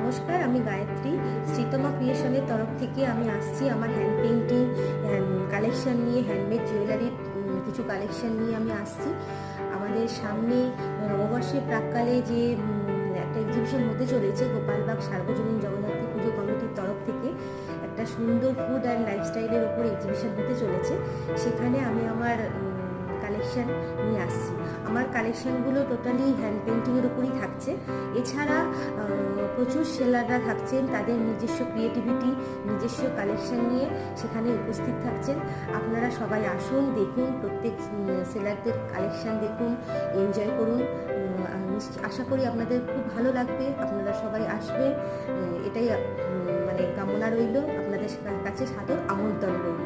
নমস্কার, আমি গায়ত্রী। শ্রীতমা ক্রিয়েশনের তরফ থেকে আমি আসছি আমার হ্যান্ড পেইন্টিং কালেকশন নিয়ে, হ্যান্ডমেড জুয়েলারির কিছু কালেকশন নিয়ে আমি আসছি। আমাদের সামনে নববর্ষের প্রাক্কালে যে একটা এক্সিবিশন হতে চলেছে গোপালবাগ সার্বজনীন জগদ্ধাত্রী পুজো কমিটির তরফ থেকে একটা সুন্দর ফুড অ্যান্ড লাইফস্টাইলের ওপর এক্সিবিশন হতে চলেছে। সেখানে আমি আমার কালেকশন নিয়ে আসছি। আমার কালেকশনগুলো টোটালি হ্যান্ড পেইন্টিংয়ের উপরই থাকছে। এছাড়া প্রচুর সেলাররা থাকছেন, তাদের নিজস্ব ক্রিয়েটিভিটি, নিজস্ব কালেকশন নিয়ে সেখানে উপস্থিত থাকছেন। আপনারা সবাই আসুন, দেখুন, প্রত্যেক সেলারদের কালেকশন দেখুন, এনজয় করুন। আশা করি আপনাদের খুব ভালো লাগবে। আপনারা সবাই আসবেন, এটাই মানে কামনা রইল। আপনাদের কাছে সাদর আমন্ত্রণ রইল।